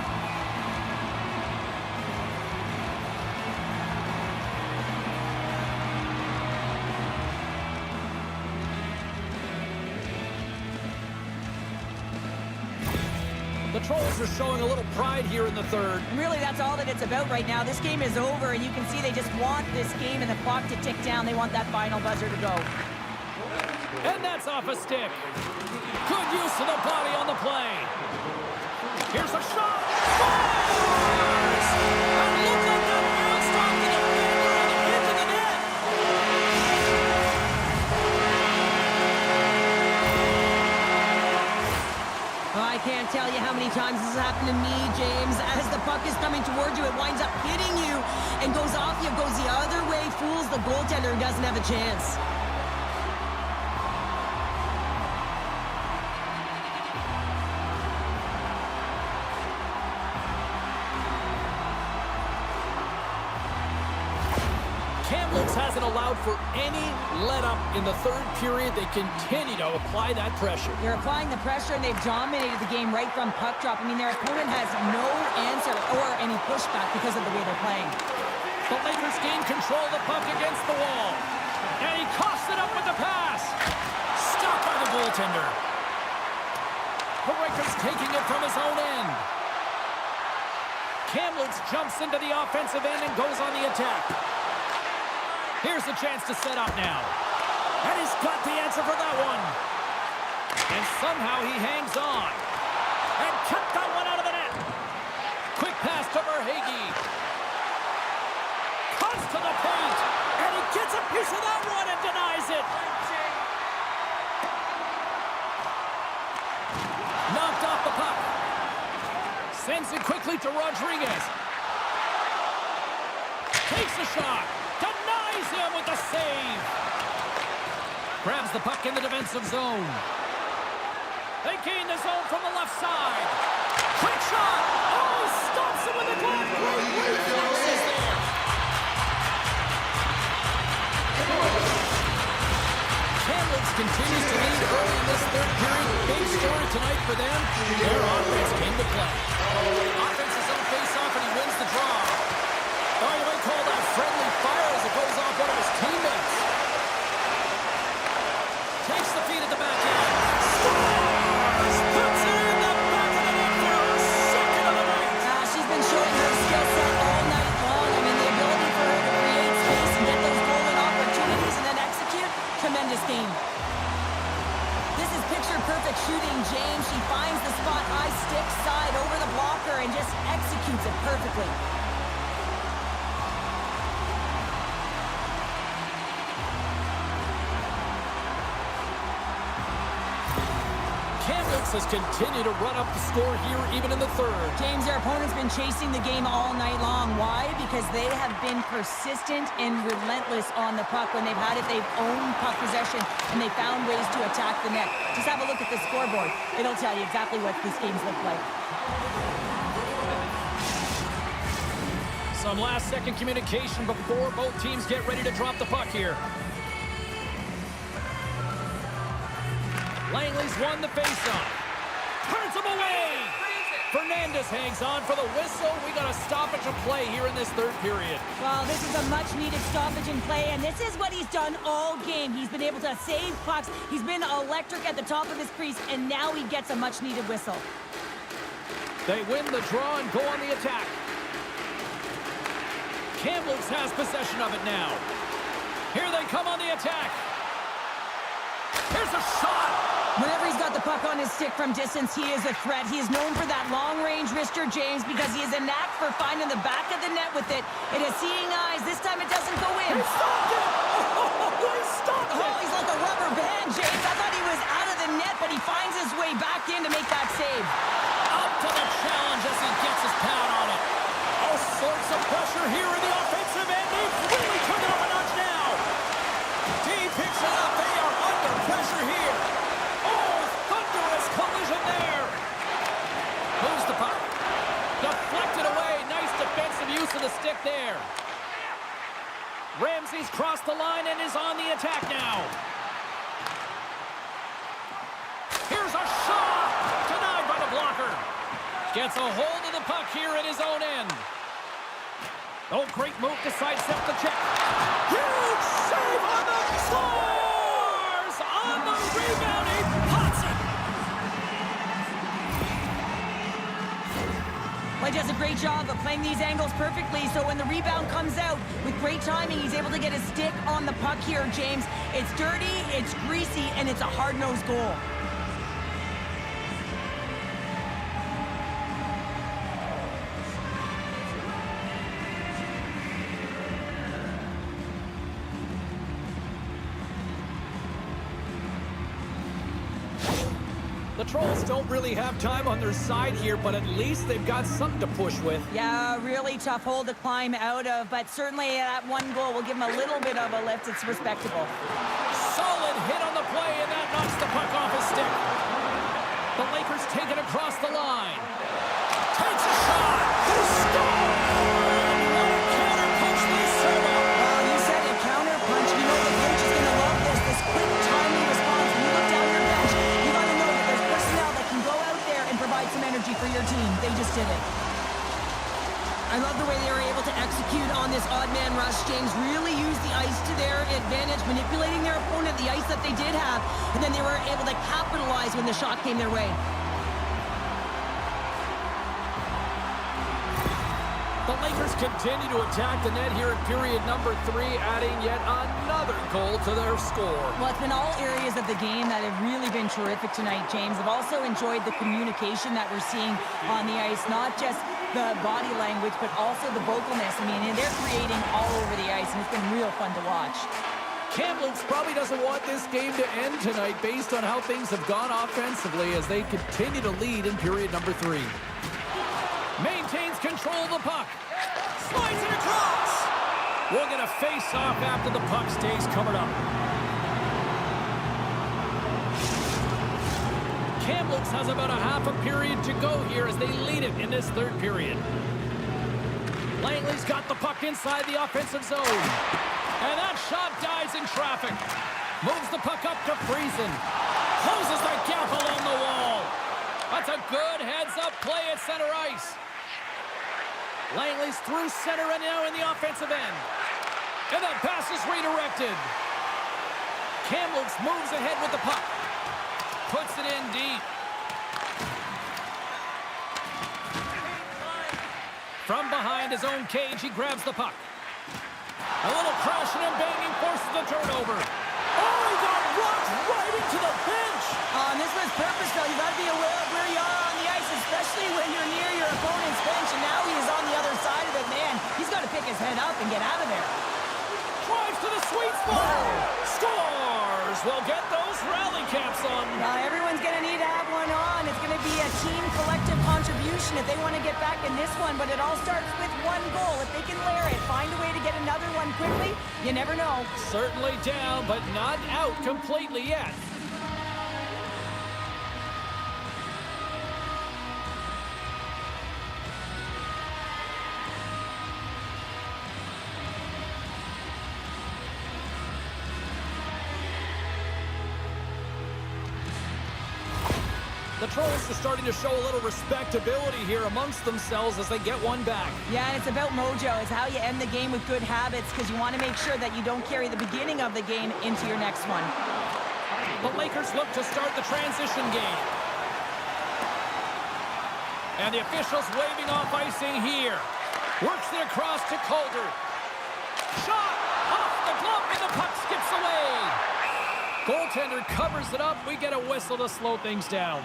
The Trolls are showing a little pride here in the third. Really, that's all that it's about right now. This game is over, and you can see they just want this game and the clock to tick down. They want that final buzzer to go. And that's off a stick. Good use of the body on the play. Here's a shot. Scores! And look at that bounced off the defender and into the net. I can't tell you how many times this has happened to me, James. As the puck is coming towards you, it winds up hitting you and goes off you, goes the other way, fools the goaltender and doesn't have a chance. Kamloops hasn't allowed for any let-up in the third period. They continue to apply that pressure. They're applying the pressure, and they've dominated the game right from puck drop. I mean, their opponent has no answer or any pushback because of the way they're playing. The Lakers gain control of the puck against the wall. And he coughs it up with the pass. Stopped by the goaltender. The Lakers taking it from his own end. Kamloops jumps into the offensive end and goes on the attack. Here's a chance to set up now. And he's got the answer for that one. And somehow he hangs on. And cut that one out of the net. Quick pass to Verhaeghe. Cuts to the paint. And he gets a piece of that one and denies it. Knocked off the puck. Sends it quickly to Rodriguez. Takes a shot. Denies him with the save. Grabs the puck in the defensive zone. They gain the zone from the left side. Quick shot. Oh, stops him with the glove. Great reflexes there. Kamloops continues to lead early in this third period. Big story tonight for them. Their offense came to play. Offense is on face-off and he wins the draw. Oh, you might call that friendly fire as it goes off one of his teammates. Takes the feed at the back end. Scores! Puts it in the back of the net for her second of the night. She's been showing her skill set all night long. I mean, the ability for her to create space and get those golden opportunities and then execute, tremendous game. This is picture-perfect shooting, James. She finds the spot, high stick, side, over the blocker, and just executes it perfectly. Kamloops has continued to run up the score here even in the third. James, their opponent's been chasing the game all night long. Why? Because they have been persistent and relentless on the puck. When they've had it, they've owned puck possession, and they found ways to attack the net. Just have a look at the scoreboard. It'll tell you exactly what this game's looked like. Some last-second communication before both teams get ready to drop the puck here. Langley's won the faceoff. Turns him away. Fernandez hangs on for the whistle. We got a stoppage of play here in this third period. Well, this is a much-needed stoppage in play, and this is what he's done all game. He's been able to save pucks. He's been electric at the top of his crease, and now he gets a much-needed whistle. They win the draw and go on the attack. Kamloops has possession of it now. Here they come on the attack. Here's a shot. Whenever he's got the puck on his stick from distance, he is a threat. He is known for that long-range wrister, James, because he has a knack for finding the back of the net with it. It has seeing eyes. This time it doesn't go in. He stopped it! Oh, he stopped it! Oh, he's like a rubber band, James. I thought he was out of the net, but he finds his way back in to make that save. Up to the challenge as he gets his pad on it. All sorts of pressure here in the offensive end. They've really turned it up a notch now. D picks it up. They are under pressure here. Collision there. Moves the puck. Deflected away. Nice defensive use of the stick there. Ramsey's crossed the line and is on the attack now. Here's a shot. Denied by the blocker. Gets a hold of the puck here in his own end. Oh, great move to sidestep the check. Huge save on the scores! On the rebound, he pots it. Well, he does a great job of playing these angles perfectly, so when the rebound comes out, with great timing, he's able to get his stick on the puck here, James. It's dirty, it's greasy, and it's a hard-nosed goal. The Trolls don't really have time on their side here, but at least they've got something to push with. Yeah, really tough hole to climb out of, but certainly that one goal will give him a little bit of a lift. It's respectable. Solid hit on the play, and that knocks the puck off his stick. The Lakers take it across the line. Takes a shot. He scores! What a counter punch they serve up. Well, you said a counter punch. You know the coach is going to love this. This quick, timely response. When you look down your bench, you got to know that there's personnel that can go out there and provide some energy for your team. They just did it. I love the way they were able to execute on this odd man rush. James really used the ice to their advantage, manipulating their opponent, the ice that they did have, and then they were able to capitalize when the shot came their way. The Lakers continue to attack the net here in period number 3, adding yet another goal to their score. Well, it's been all areas of the game that have really been terrific tonight, James. I've also enjoyed the communication that we're seeing on the ice, not just the body language, but also the vocalness. I mean, they're creating all over the ice, and it's been real fun to watch. Kamloops probably doesn't want this game to end tonight based on how things have gone offensively as they continue to lead in period number 3. Maintains control of the puck. Slides it across. We'll get a face-off after the puck stays covered up. Kamloops has about a half a period to go here as they lead it in this third period. Langley's got the puck inside the offensive zone. And that shot dies in traffic. Moves the puck up to Preseason. Closes the gap along the wall. That's a good heads-up play at center ice. Langley's through center and now in the offensive end. And that pass is redirected. Kamloops moves ahead with the puck. Puts it in deep. From behind his own cage, he grabs the puck. A little crashing and banging forces the turnover. Oh, he got rocked right into the bench. And this was purposeful. You got to be aware of where you are on the ice, especially when you're near your opponent's bench. And now he is on the other side of it, man. He's got to pick his head up and get out of there. Drives to the sweet spot. Scores. We'll get those rally caps on. Everyone's going to need to have one on. It's going to be a team collective contribution if they want to get back in this one. But it all starts with one goal. If they can layer it, find a way to get another one quickly, you never know. Certainly down, but not out completely yet. The Trolls are starting to show a little respectability here amongst themselves as they get one back. Yeah, and it's about mojo. It's how you end the game with good habits because you want to make sure that you don't carry the beginning of the game into your next one. The Lakers look to start the transition game. And the officials waving off icing here. Works it across to Calder. Shot! Off the glove and the puck skips away. Goaltender covers it up. We get a whistle to slow things down.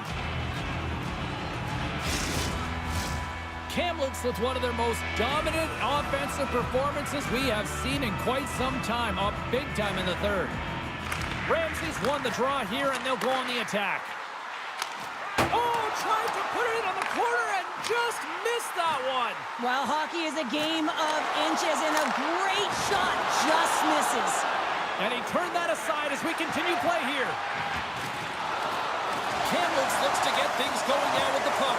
Kamloops with one of their most dominant offensive performances we have seen in quite some time. Up big time in the third. Ramsey's won the draw here, and they'll go on the attack. Oh, tried to put it in on the corner and just missed that one. Well, hockey is a game of inches, and a great shot just misses. And he turned that aside as we continue play here. Kamloops looks to get things going now with the puck.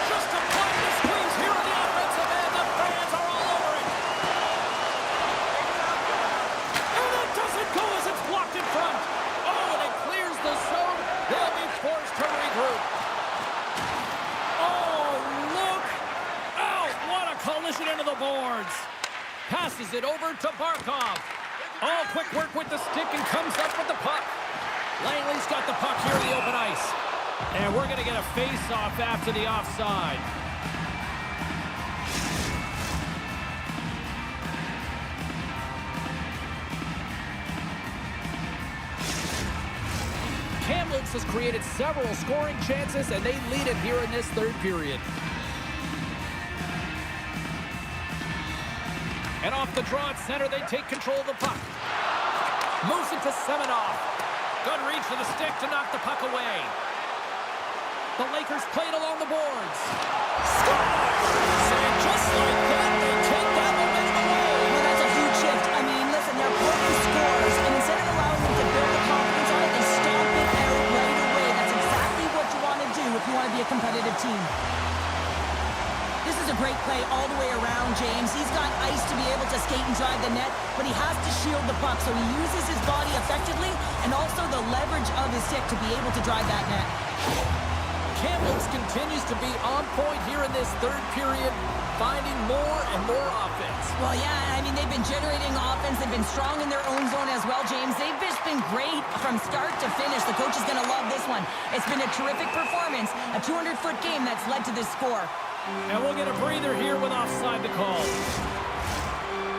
Just applying the squeeze here on the offensive end. The fans are all over it. And it doesn't go as it's blocked in front. Oh, and it clears the zone. They'll be forced to regroup. Oh, look out. What a collision into the boards. Passes it over to Barkov. Oh, quick work with the stick and comes up with the puck. Langley's got the puck here in the open ice. And we're going to get a face-off after the offside. Kamloops has created several scoring chances, and they lead it here in this third period. And off the draw at center, they take control of the puck. Moves it to Semenov. Good reach for the stick to knock the puck away. The Lakers play it along the boards. Scores! And just like that, they take that momentum away. Well, that's a huge shift. I mean, listen, they're putting scores, and instead of allowing them to build the confidence on it, they stomp it out right away. That's exactly what you want to do if you want to be a competitive team. This is a great play all the way around, James. He's got ice to be able to skate and drive the net, but he has to shield the puck, so he uses his body effectively and also the leverage of his stick to be able to drive that net. Kamloops continues to be on point here in this third period, finding more and more offense. Well, yeah, I mean, they've been generating offense. They've been strong in their own zone as well, James. They've just been great from start to finish. The coach is going to love this one. It's been a terrific performance, a 200-foot game that's led to this score. And we'll get a breather here with offside to call.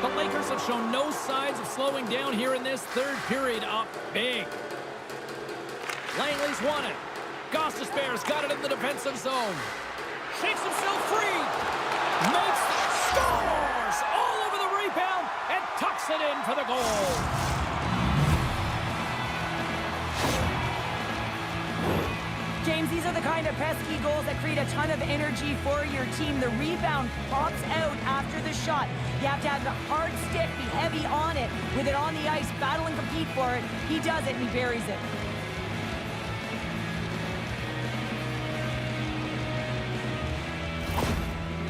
The Lakers have shown no signs of slowing down here in this third period. Up big. Langley's won it. Gostisbehere's got it in the defensive zone. Shakes himself free. Makes, scores! All over the rebound and tucks it in for the goal. James, these are the kind of pesky goals that create a ton of energy for your team. The rebound pops out after the shot. You have to have the hard stick, be heavy on it, with it on the ice, battle and compete for it. He does it and he buries it.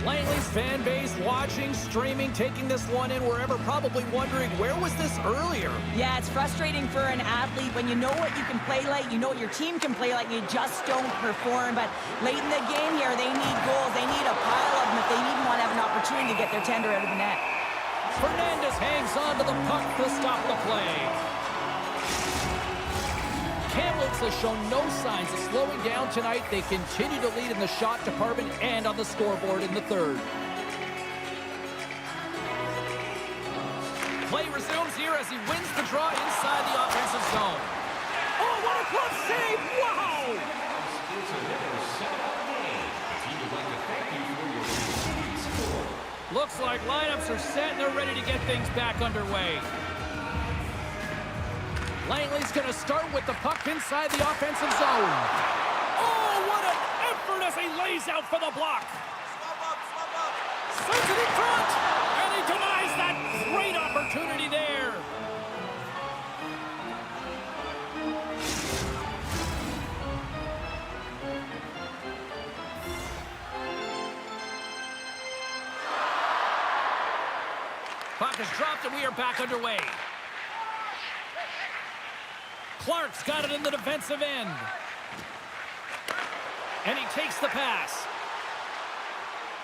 Langley's fan base watching, streaming, taking this one in wherever, probably wondering, where was this earlier? Yeah, it's frustrating for an athlete when you know what you can play like, you know what your team can play like, and you just don't perform. But late in the game here, they need goals. They need a pile of them if they even want to have an opportunity to get their tender out of the net. Fernandez hangs on to the puck to stop the play. Kamloops has shown no signs of slowing down tonight. They continue to lead in the shot department and on the scoreboard in the third. Play resumes here as he wins the draw inside the offensive zone. Oh, what a glove save! Wow! Looks like lineups are set and they're ready to get things back underway. Langley's going to start with the puck inside the offensive zone. Oh, what an effort as he lays out for the block. Sends it in front, and he denies that great opportunity there. Puck is dropped, and we are back underway. Clark's got it in the defensive end. And he takes the pass.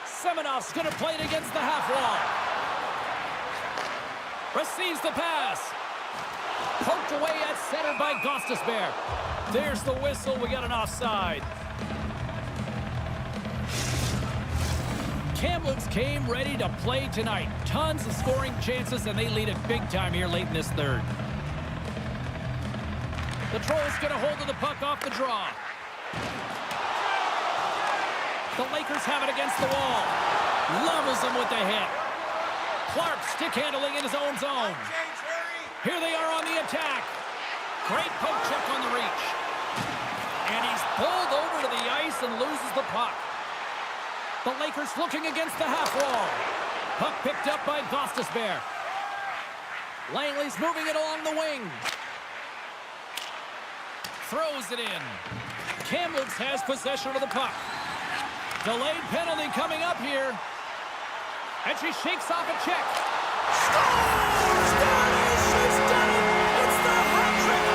Semenoff's going to play it against the half wall. Receives the pass. Poked away at center by Gostisbehere. There's the whistle. We got an offside. Kamloops came ready to play tonight. Tons of scoring chances, and they lead it big time here late in this third. The Trolls get a hold of the puck off the draw. The Lakers have it against the wall. Levels them with the hit. Clark stick handling in his own zone. Here they are on the attack. Great poke check on the reach. And he's pulled over to the ice and loses the puck. The Lakers looking against the half wall. Puck picked up by Gostisbehere. Langley's moving it along the wing. Throws it in. Kamloops has possession of the puck. Delayed penalty coming up here. And she shakes off a check. Scores! There it is! She's done it! It's the hat trick!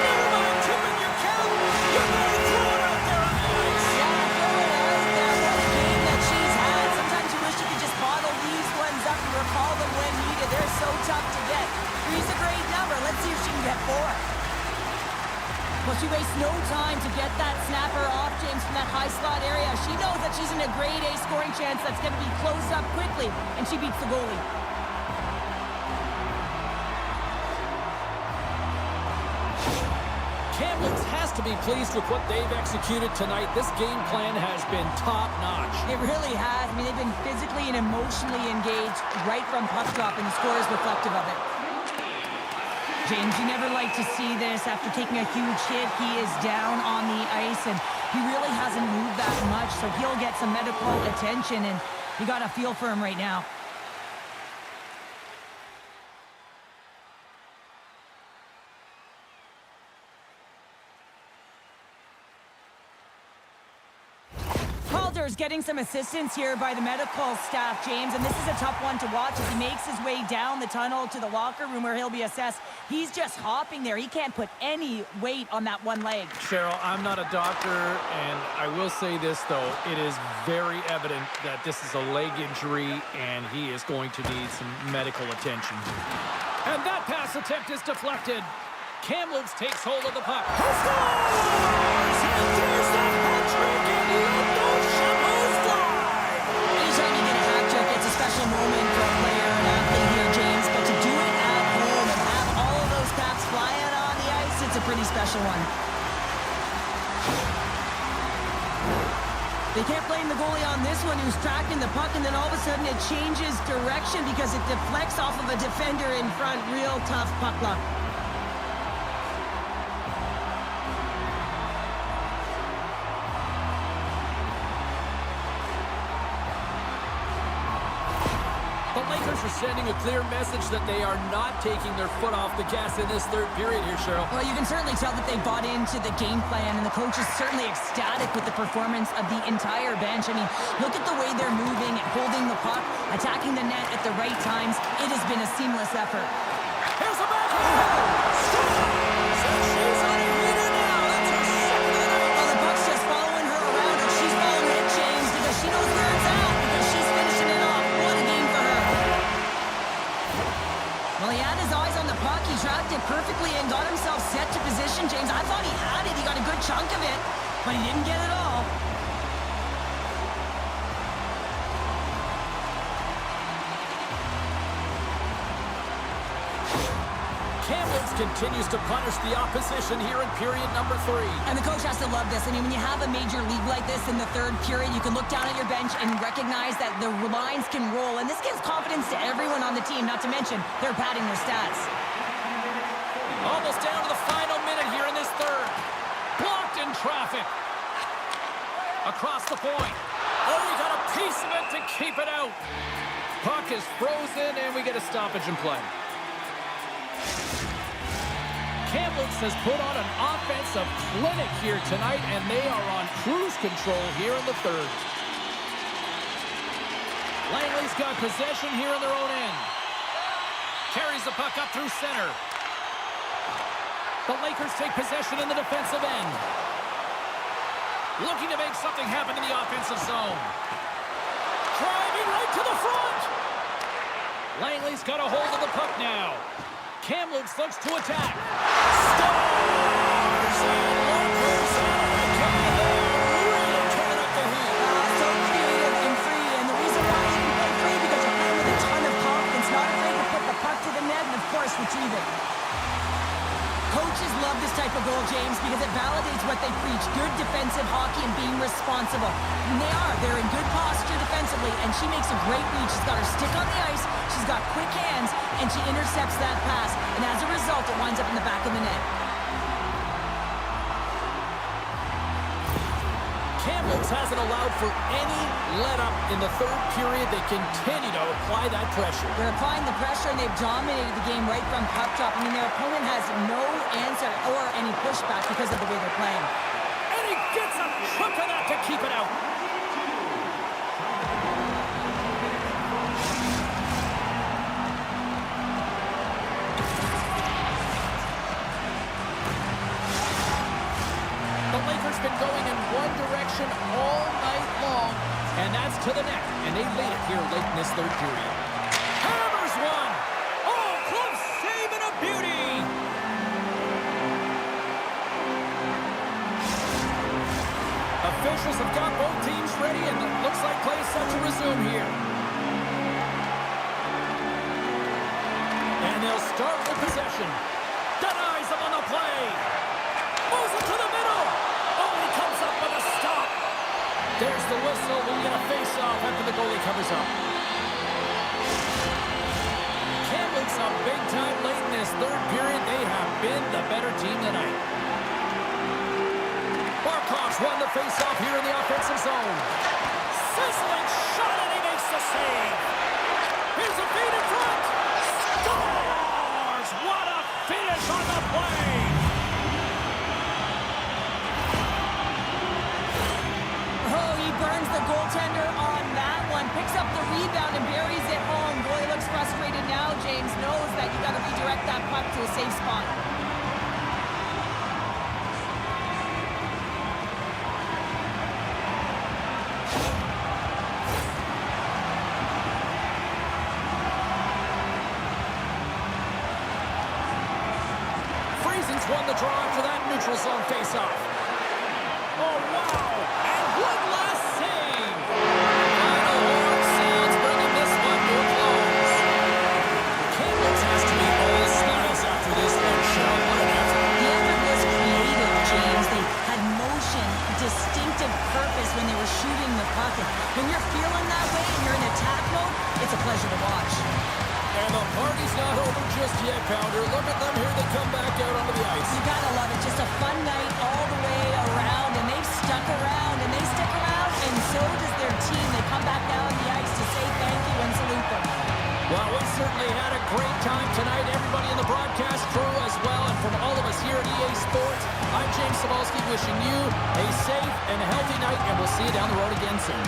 Never mind two in your count. You're going to throw it out there on the ice. Yeah, throw it out there. What a game that she's had. Sometimes you wish you could just bottle these ones up and recall them when needed. They're so tough to get. 3's a great number. Let's see if she can get 4. Well, she wastes no time to get that snapper off, James, from that high slot area. She knows that she's in a grade A scoring chance that's going to be closed up quickly, and she beats the goalie. Kamloops has to be pleased with what they've executed tonight. This game plan has been top-notch. It really has. I mean, they've been physically and emotionally engaged right from puck drop, and the score is reflective of it. James, you never like to see this. After taking a huge hit, he is down on the ice, and he really hasn't moved that much, so he'll get some medical attention, and you got a feel for him right now. Calder's getting some assistance here by the medical staff, James, and this is a tough one to watch as he makes his way down the tunnel to the locker room where he'll be assessed. He's just hopping there. He can't put any weight on that one leg. Cheryl, I'm not a doctor, and I will say this, though. It is very evident that this is a leg injury, and he is going to need some medical attention. And that pass attempt is deflected. Kamloops takes hold of the puck. He scores! And there's the hat trick, and let those shampoo fly! Anytime you get a hat trick, it's a special moment for a player and athlete here, James, but to do it at home and have all of those caps flying on the ice, it's a pretty special one. They can't blame the goalie on this one, who's tracking the puck, and then all of a sudden it changes direction because it deflects off of a defender in front. Real tough puck luck. The Lakers are sending a clear message that they are not taking their foot off the gas in this third period here, Cheryl. Well, you can certainly tell that they bought into the game plan, and the coach is certainly ecstatic with the performance of the entire bench. I mean, look at the way they're moving and holding the puck, attacking the net at the right times. It has been a seamless effort. Here's a backhand! Scores! And she's on a heater now. That's her second of the night. Well, the puck's just following her around, and she's following it, James, because she knows where it's at, because she's finishing it off. What a game for her. Well, he had his eyes on the puck. He tracked it perfectly and got himself set to position, James. I thought he had it. He got a good chunk of it, but he didn't get it all. Kamloops continues to punish the opposition here in period number 3. And the coach has to love this. I mean, when you have a major league like this in the third period, you can look down at your bench and recognize that the lines can roll. And this gives confidence to everyone on the team, not to mention they're padding their stats. Almost down to the final minute here in this third. Blocked in traffic. Across the point. Oh, we got a piece of it to keep it out. Puck is frozen, and we get a stoppage in play. Kamloops has put on an offensive clinic here tonight, and they are on cruise control here in the third. Langley's got possession here in their own end. Carries the puck up through center. The Lakers take possession in the defensive end. Looking to make something happen in the offensive zone. Driving right to the front. Langley's got a hold of the puck now. Kamloops looks to attack. Stars and Lakers out of the game. Really turning up the heat. So creative and free, and the reason why you can play free because you're playing with a ton of confidence, not afraid to put the puck to the net and, of course, retrieve it. Coaches love this type of goal, James, because it validates what they preach. Good defensive hockey and being responsible. And they are. They're in good posture defensively, and she makes a great read. She's got her stick on the ice, she's got quick hands, and she intercepts that pass. And as a result, it winds up in the back of the net. Kamloops hasn't allowed for any let-up in the third period. They continue to apply that pressure. They're applying the pressure, and they've dominated the game right from puck drop. I mean, their opponent has no answer or any pushback because of the way they're playing. And he gets a chunk of that to keep it out. The Lakers been going in one direction all night long, and that's to the net. And they lead it here late in this third period. Hammers one! Oh, close save and a beauty! Officials have got both teams ready, and it looks like play is set to resume here. And they'll start with possession. Denies them on the play. Moves it to the middle. Oh, he comes up with a stop. There's the whistle. We'll get a face-off after the goalie covers up. Kamloops up big time late in this third period. They have been the better team tonight. Barkov's won the face-off here in the offensive zone. Sizzling shot, and he makes the save. Here's a feed in front. Scores! What a finish on the play. Oh, he burns the goaltender on that one. Picks up the rebound and buries it home. Goalie looks frustrated now. James knows that you got to redirect that puck to a safe spot. Preseason's won the draw after that neutral zone face-off. Oh, wow! And one last save! Final horn sounds, bringing this one to a close. Kamloops has to be all smiles after this one, Sean. What an effort. The effort was creative, James. They had motion, distinctive purpose when they were shooting the puck. And when you're feeling that way and you're in attack mode, it's a pleasure to watch. And the party's not over just yet, Pounder. Look at them here. They come back out onto the ice. You gotta love it. Just a fun night all the way around, and they've stuck around, and they stick around, and so does their team. They come back down on the ice to say thank you and salute them. Well, we certainly had a great time tonight. Everybody in the broadcast crew as well, and from all of us here at EA Sports, I'm James Cebulski wishing you a safe and healthy night, and we'll see you down the road again soon.